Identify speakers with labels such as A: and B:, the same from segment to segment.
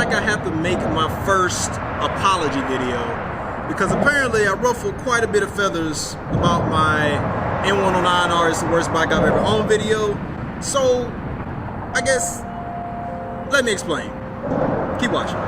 A: like I have to make my first apology video because apparently I ruffled quite a bit of feathers about my M109R is the worst bike I've ever owned video. So I guess, let me explain. Keep watching.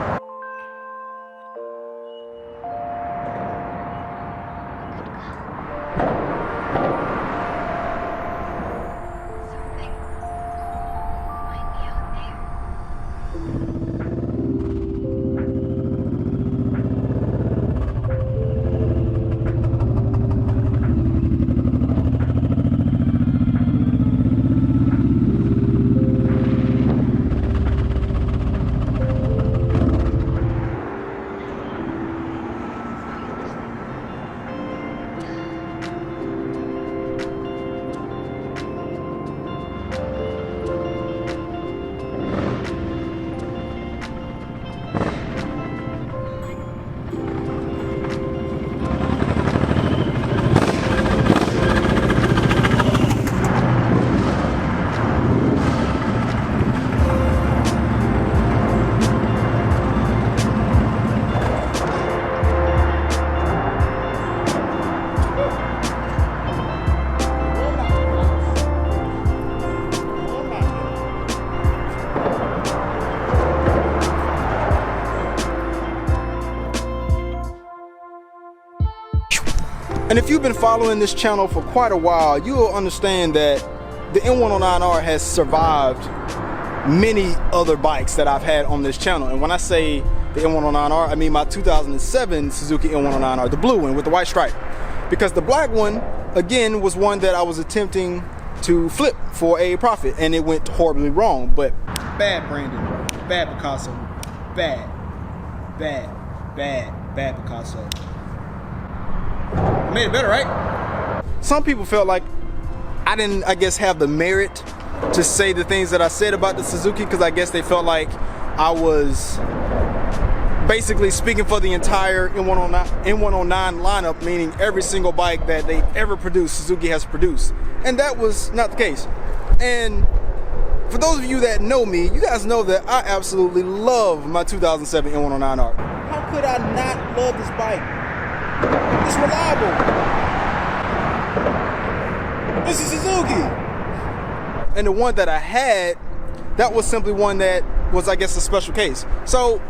A: And if you've been following this channel for quite a while, you will understand that the M109R has survived many other bikes that I've had on this channel. And when I say the M109R, I mean my 2007 Suzuki M109R, the blue one with the white stripe. Because the black one, again, was one that I was attempting to flip for a profit, and it went horribly wrong. But bad Brandon, bad Bicasso, bad Bicasso. Made it better, right? Some people felt like I didn't, I guess, have the merit to say the things that I said about the Suzuki, because I guess they felt like I was basically speaking for the entire M109 lineup, meaning every single bike that they ever produced, Suzuki has produced. And that was not the case. And for those of you that know me, you guys know that I absolutely love my 2007 M109R. How could I not love this bike? It's reliable. This is Suzuki. And the one that I had, that was simply one that was, I guess, a special case. So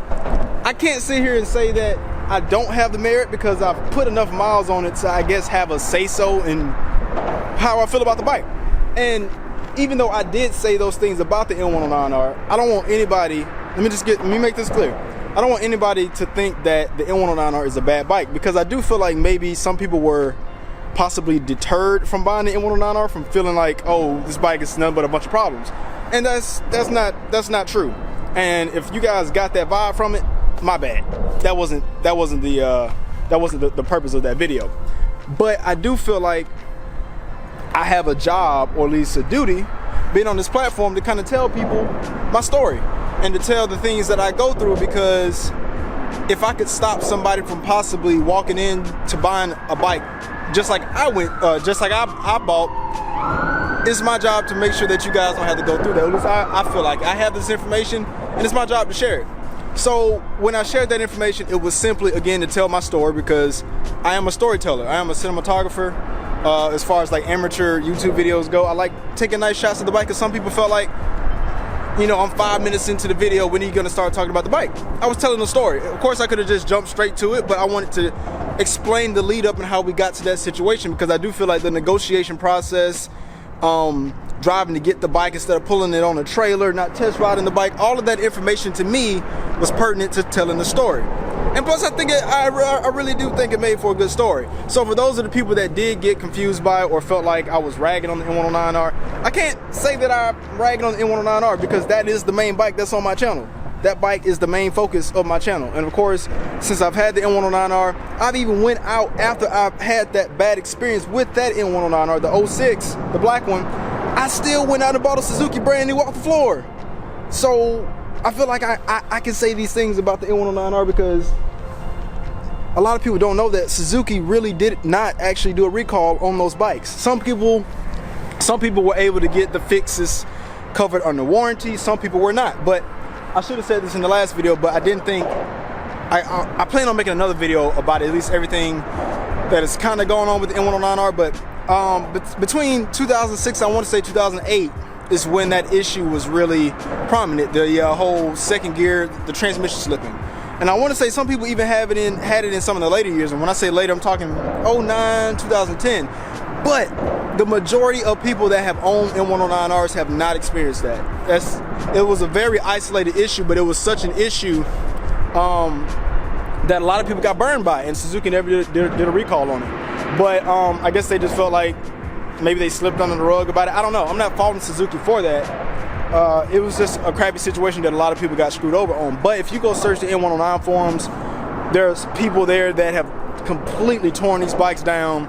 A: I can't sit here and say that I don't have the merit, because I've put enough miles on it to, I guess, have a say-so in how I feel about the bike. And even though I did say those things about the M109R, I don't want anybody, let me make this clear. I don't want anybody to think that the M109R is a bad bike, because I do feel like maybe some people were possibly deterred from buying the M109R from feeling like, oh, this bike is nothing but a bunch of problems. And that's not true. And if you guys got that vibe from it, my bad. That wasn't the purpose of that video. But I do feel like I have a job, or at least a duty, being on this platform, to kind of tell people my story and to tell the things that I go through, because if I could stop somebody from possibly walking in to buying a bike just like I bought, it's my job to make sure that you guys don't have to go through that. At least I feel like I have this information, and it's my job to share it. So when I shared that information, it was simply, again, to tell my story, because I am a storyteller. I am a cinematographer. As far as like amateur YouTube videos go, I like taking nice shots of the bike, because some people felt like, you know, I'm 5 minutes into the video, when are you gonna start talking about the bike? I was telling a story. Of course, I could have just jumped straight to it, but I wanted to explain the lead up and how we got to that situation, because I do feel like the negotiation process, driving to get the bike instead of pulling it on a trailer, not test riding the bike, all of that information to me was pertinent to telling the story. And plus, I think I really do think it made for a good story. So for those of the people that did get confused by it or felt like I was ragging on the M109R, I can't say that I'm ragging on the M109R, because that is the main bike that's on my channel. That bike is the main focus of my channel. And of course, since I've had the M109R, I've even went out after I've had that bad experience with that M109R, the 06, the black one, I still went out and bought a Suzuki brand new off the floor. So I feel like I can say these things about the M109R, because a lot of people don't know that Suzuki really did not actually do a recall on those bikes. Some people were able to get the fixes covered under warranty, some people were not. But I should have said this in the last video, but I didn't think, I plan on making another video about at least everything that is kind of going on with the M109R, but between 2006, I want to say 2008, is when that issue was really prominent. The whole second gear, the transmission slipping. And I want to say some people even had it in some of the later years. And when I say later, I'm talking 09, 2010. But the majority of people that have owned M109Rs have not experienced that. It was a very isolated issue, but it was such an issue that a lot of people got burned by, and Suzuki never did a recall on it. But I guess they just felt like maybe they slipped under the rug about it. I don't know. I'm not faulting Suzuki for that. It was just a crappy situation that a lot of people got screwed over on. But if you go search the M109 forums, there's people there that have completely torn these bikes down,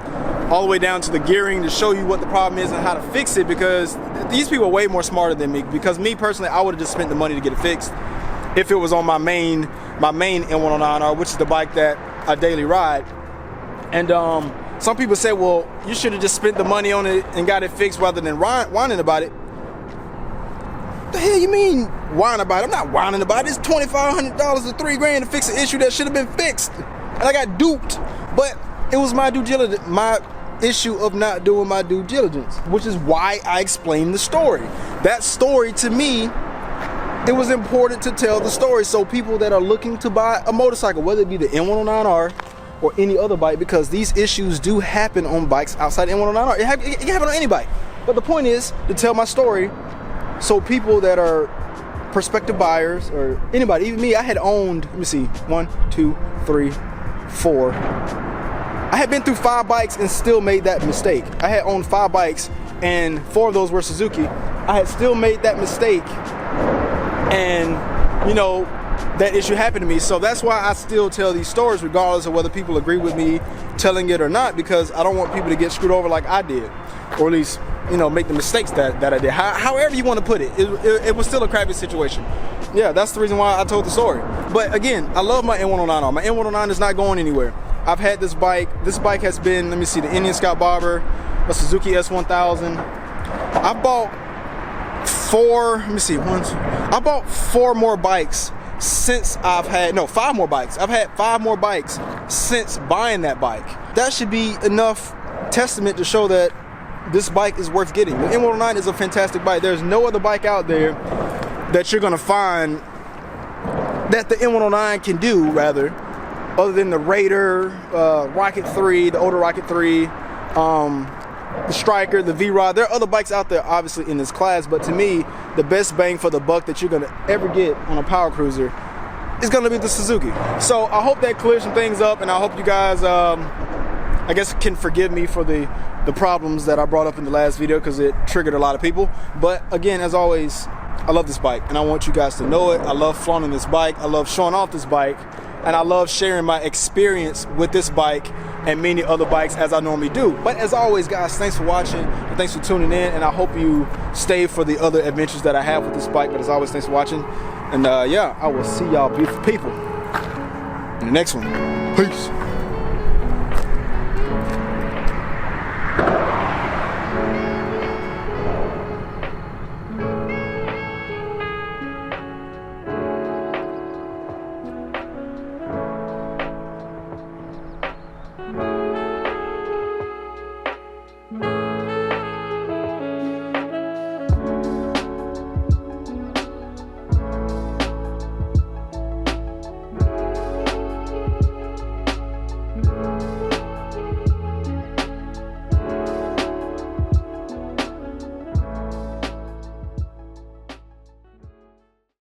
A: all the way down to the gearing, to show you what the problem is and how to fix it, because these people are way more smarter than me. Because me personally, I would have just spent the money to get it fixed if it was on my main M109R, which is the bike that I daily ride. And some people say, well, you should have just spent the money on it and got it fixed rather than whining about it. The hell you mean whining about it? I'm not whining about it. It's $2,500 to $3,000 to fix an issue that should have been fixed, and I got duped. But it was my due diligence, my issue of not doing my due diligence, which is why I explained the story. That story, to me, it was important to tell the story so people that are looking to buy a motorcycle, whether it be the M109R or any other bike, because these issues do happen on bikes outside M109R. It can happen on any bike. But the point is to tell my story so people that are prospective buyers, or anybody, even me, I had owned, let me see, 1, 2, 3, 4. I had been through 5 bikes and still made that mistake. I had owned 5 bikes and 4 of those were Suzuki. I had still made that mistake, and you know, that issue happened to me. So that's why I still tell these stories regardless of whether people agree with me telling it or not, because I don't want people to get screwed over like I did, or at least, you know, make the mistakes that I did. However you want to put it, it was still a crappy situation. Yeah, that's the reason why I told the story. But again, I love my M109R. My M109 is not going anywhere. I've had this bike. This bike has been, let me see, the Indian Scout Barber, a Suzuki S1000. I bought 4, let me see, 1, 2. I bought 4 more bikes since I've had, no, 5 more bikes. I've had 5 more bikes since buying that bike. That should be enough testament to show that this bike is worth getting. The M109 is a fantastic bike. There's no other bike out there that you're gonna find that the M109 can do, rather, other than the Raider, Rocket 3, the older Rocket 3, the Striker, the V-Rod. There are other bikes out there obviously in this class, but to me, the best bang for the buck that you're gonna ever get on a power cruiser is gonna be the Suzuki. So I hope that clears some things up, and I hope you guys, I guess, can forgive me for the problems that I brought up in the last video, because it triggered a lot of people. But again, as always, I love this bike and I want you guys to know it. I love flaunting this bike. I love showing off this bike, and I love sharing my experience with this bike and many other bikes as I normally do. But as always, guys, thanks for watching, and thanks for tuning in, and I hope you stay for the other adventures that I have with this bike. But as always, thanks for watching, and yeah, I will see y'all beautiful people in the next one. Peace.